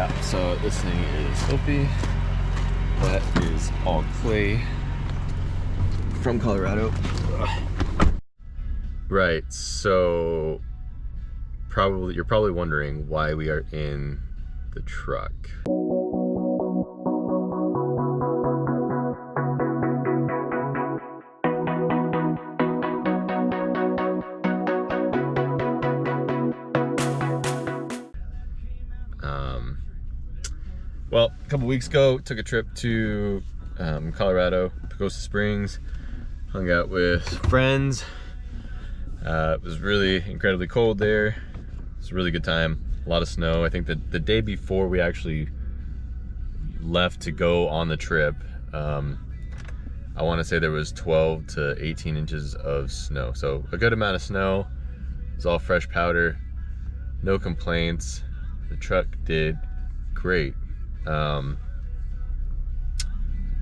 Yeah, so this thing is soapy. That is all clay from Colorado. Right, so you're probably wondering why we are in the truck. Well, a couple weeks ago, took a trip to Colorado, Pagosa Springs, hung out with friends. It was really incredibly cold there. It was a really good time, a lot of snow. I think that the day before we actually left to go on the trip, I want to say there was 12 to 18 inches of snow. So a good amount of snow. It was all fresh powder, no complaints. The truck did great.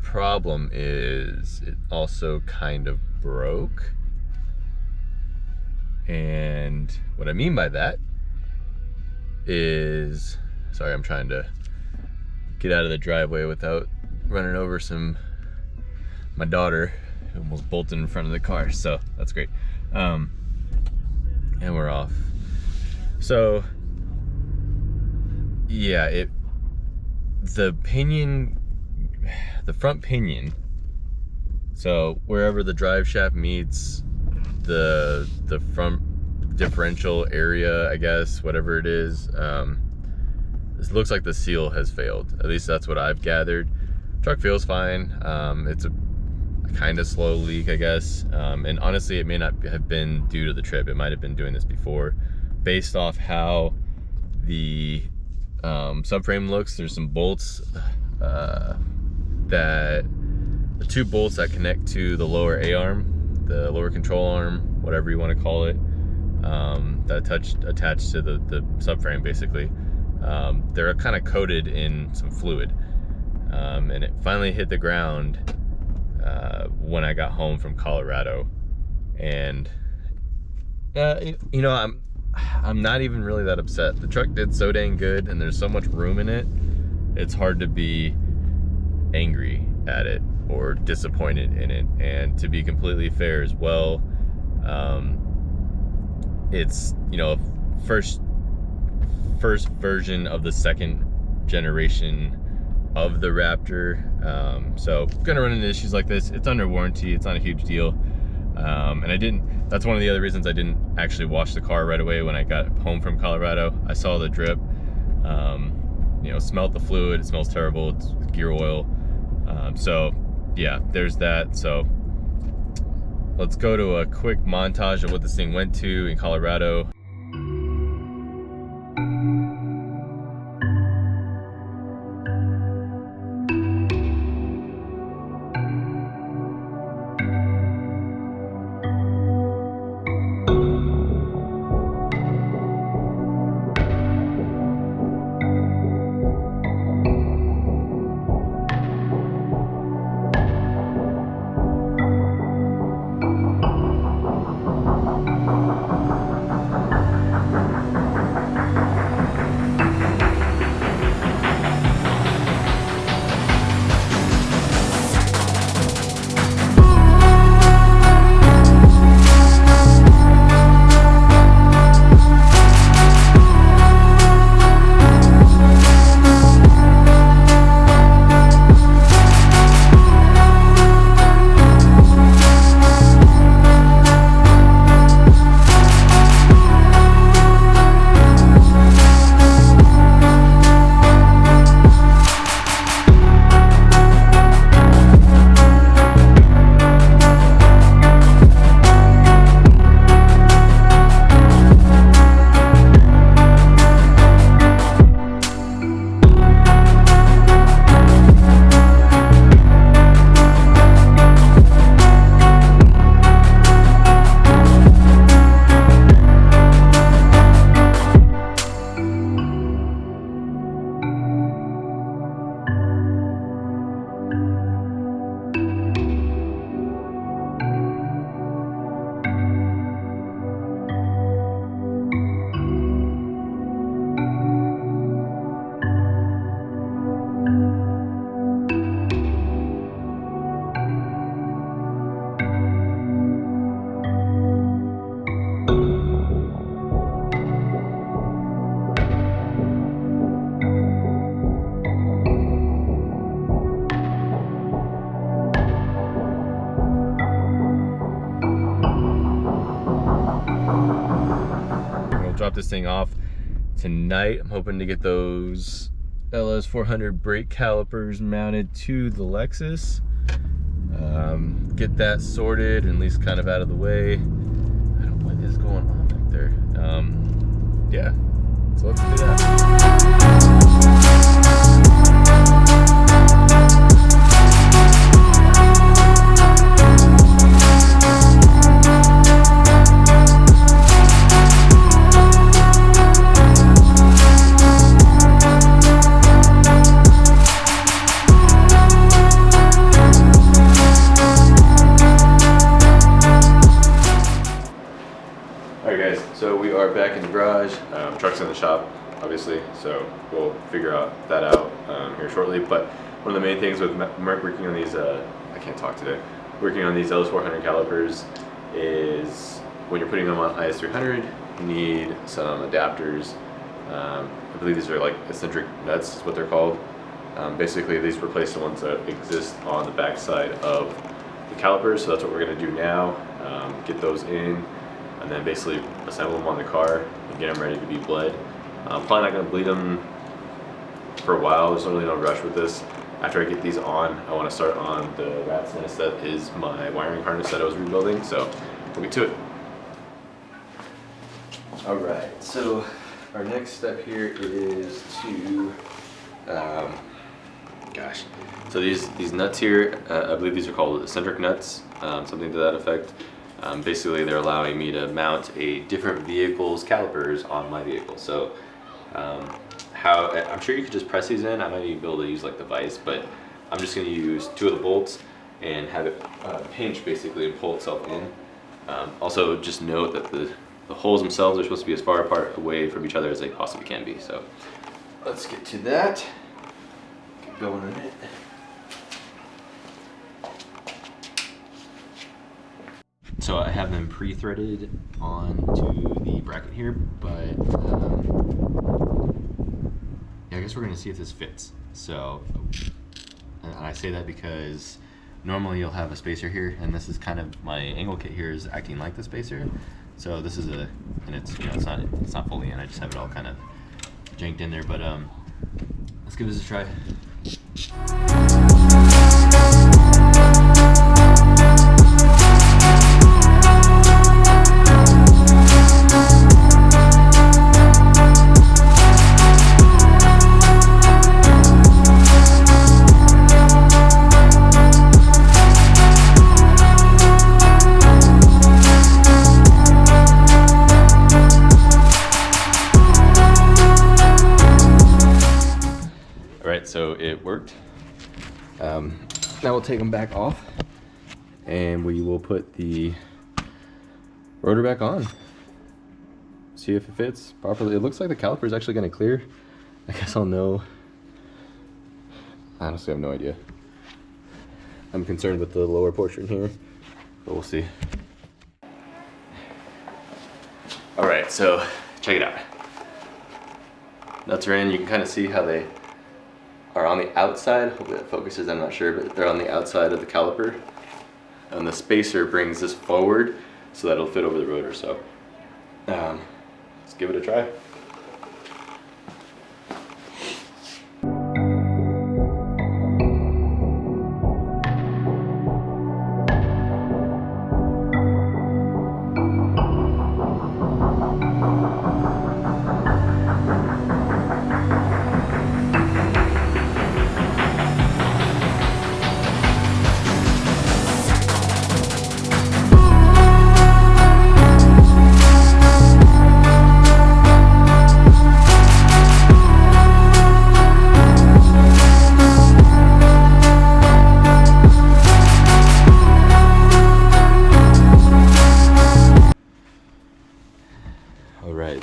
Problem is it also kind of broke. And what I mean by that is, sorry, I'm trying to get out of the driveway without running over my daughter who almost bolted in front of the car, so that's great. And we're off. So yeah, the front pinion, so wherever the drive shaft meets the front differential area, I guess, whatever it is, it looks like the seal has failed. At least that's what I've gathered. Truck feels fine. It's a kind of slow leak, I guess, and honestly it may not have been due to the trip. It might have been doing this before. Based off how the subframe looks, there's some bolts, the two bolts that connect to the lower A-arm, the lower control arm, whatever you want to call it, that attached to the subframe basically. They're kind of coated in some fluid, and it finally hit the ground when I got home from Colorado. And you know, I'm not even really that upset. The truck did so dang good, and there's so much room in it, it's hard to be angry at it or disappointed in it. And to be completely fair as well, it's, you know, first version of the second generation of the Raptor, so gonna run into issues like this. It's under warranty, it's not a huge deal. And that's one of the other reasons I didn't actually wash the car right away when I got home from Colorado. I saw the drip, you know, smelled the fluid. It smells terrible. It's gear oil. So yeah, there's that. So let's go to a quick montage of what this thing went to in Colorado. We'll drop this thing off tonight. I'm hoping to get those LS400 brake calipers mounted to the Lexus. Get that sorted and at least kind of out of the way. I don't know what is going on back there. Yeah, so let's do that. Alright guys, so we are back in the garage. Truck's in the shop, obviously, so we'll figure that out here shortly. But one of the main things with Mark working on these, I can't talk today, working on these LS400 calipers is when you're putting them on IS300, you need some adapters. I believe these are like eccentric nuts is what they're called. Basically, these replace the ones that exist on the back side of the calipers, so that's what we're going to do now. Get those in, and then basically assemble them on the car and get them ready to be bled. I'm probably not going to bleed them for a while. There's really no rush with this. After I get these on, I want to start on the rat's nest that is my wiring harness that I was rebuilding, so we'll get to it. Alright, so our next step here is to, so these nuts here, I believe these are called eccentric nuts, something to that effect. Basically, they're allowing me to mount a different vehicle's calipers on my vehicle. So, I'm sure you could just press these in. I might even be able to use like the vise, but I'm just going to use 2 of the bolts and have it pinch basically and pull itself in. Also, just note that the holes themselves are supposed to be as far apart away from each other as they possibly can be. So, let's get to that. Get going in it. So I have them pre-threaded onto the bracket here, but yeah, I guess we're gonna see if this fits. So, and I say that because normally you'll have a spacer here, and this is kind of, my angle kit here is acting like the spacer. So this is and it's, it's not fully in, I just have it all kind of janked in there, but let's give this a try. So it worked. Now we'll take them back off and we will put the rotor back on. See if it fits properly. It looks like the caliper is actually going to clear. I guess I'll know. I honestly have no idea. I'm concerned with the lower portion here, but we'll see. Alright, so check it out. Nuts are in. You can kind of see how they are on the outside. Hopefully that focuses, I'm not sure, but they're on the outside of the caliper. And the spacer brings this forward so that it'll fit over the rotor. So let's give it a try.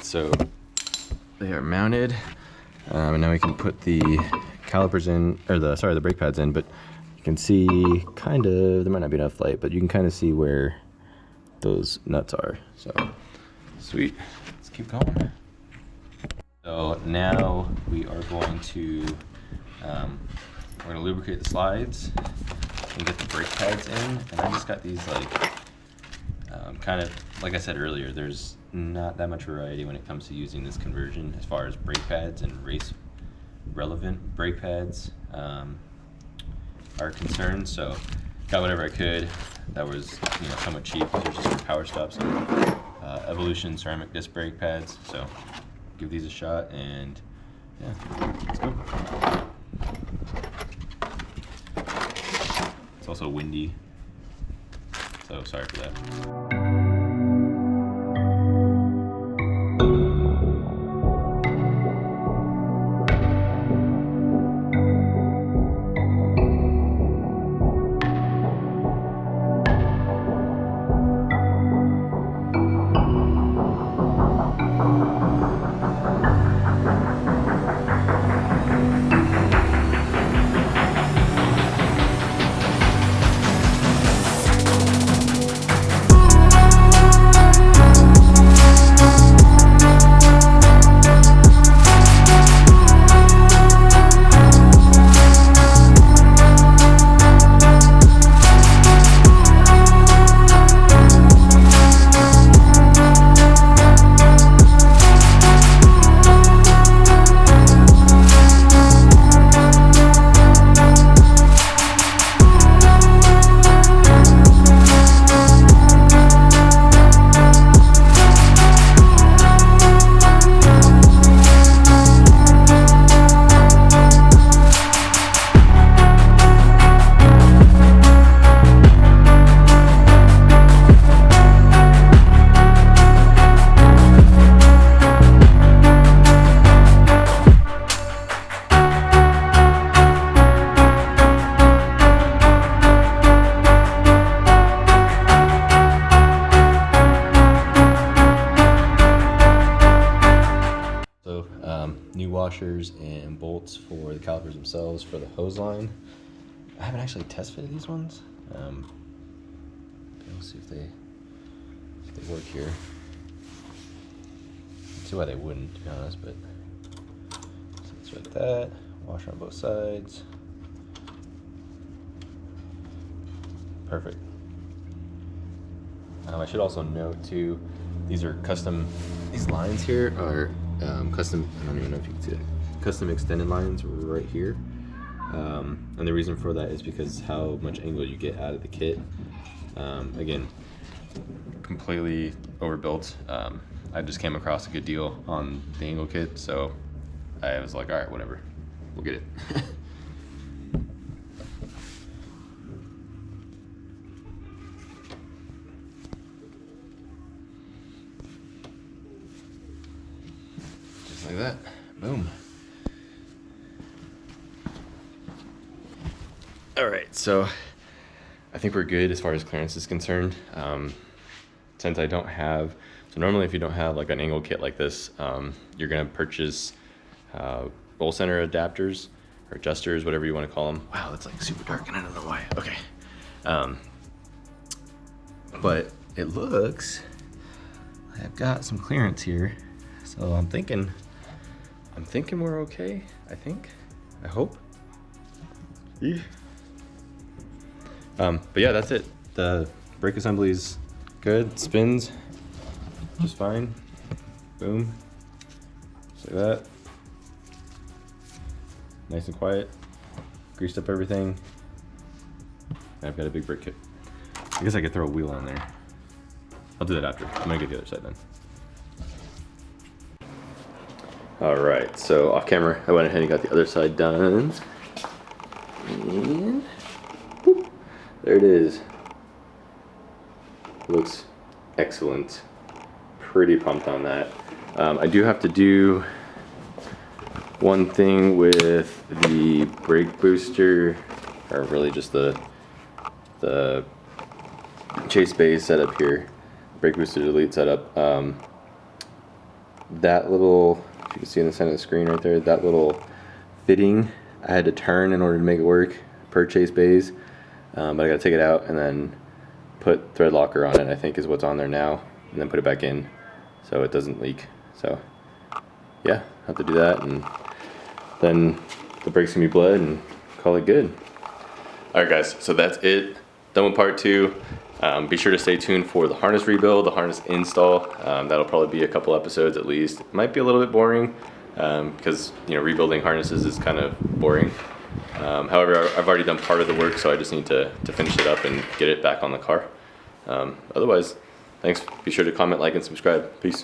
So they are mounted, and now we can put the calipers in, or the brake pads in, but you can see kind of, there might not be enough light, but you can kind of see where those nuts are. So sweet, let's keep going. So now we are going to, we're gonna lubricate the slides and get the brake pads in, and I just got these like, kind of, like I said earlier, there's not that much variety when it comes to using this conversion as far as brake pads and race relevant brake pads are concerned. So got whatever I could that was, you know, somewhat cheap. These are just for power stops and Evolution ceramic disc brake pads. So give these a shot, and yeah, let's go. It's also windy, so sorry for that. New washers and bolts for the calipers themselves for the hose line. I haven't actually test fitted these ones. We'll see if they work here. I see why they wouldn't, to be honest, but so it's like that. Washer on both sides. Perfect. I should also note too, these are custom. These lines here are custom. I don't even know if you can see it. Custom extended lines right here, and the reason for that is because how much angle you get out of the kit. Again, completely overbuilt. I just came across a good deal on the angle kit, so I was like, all right, whatever, we'll get it. Like that, boom. All right, so I think we're good as far as clearance is concerned. Since I don't have, so normally if you don't have like an angle kit like this, you're gonna purchase bowl center adapters or adjusters, whatever you want to call them. Wow, that's like super dark and I don't know why. Okay, but it looks I've got some clearance here, so I'm thinking we're okay. I hope. Yeah. But yeah, that's it. The brake assembly's good. Spins just fine. Boom. Just like that. Nice and quiet. Greased up everything. And I've got a big brake kit. I guess I could throw a wheel on there. I'll do that after. I'm gonna get the other side then. All right, so off camera, I went ahead and got the other side done. And whoop, there it is. Looks excellent. Pretty pumped on that. I do have to do one thing with the brake booster, or really just the chase bays setup here. Brake booster delete setup. That little, you can see in the center of the screen right there, that little fitting I had to turn in order to make it work per chase bays, but I gotta take it out and then put thread locker on it, I think is what's on there now, and then put it back in so it doesn't leak. So yeah, have to do that, and then the brakes can be bled and call it good. Alright guys, so that's it. Done with part 2. Be sure to stay tuned for the harness rebuild, the harness install. That'll probably be a couple episodes at least. It might be a little bit boring because rebuilding harnesses is kind of boring. However, I've already done part of the work, so I just need to finish it up and get it back on the car. Otherwise, thanks. Be sure to comment, like, and subscribe. Peace.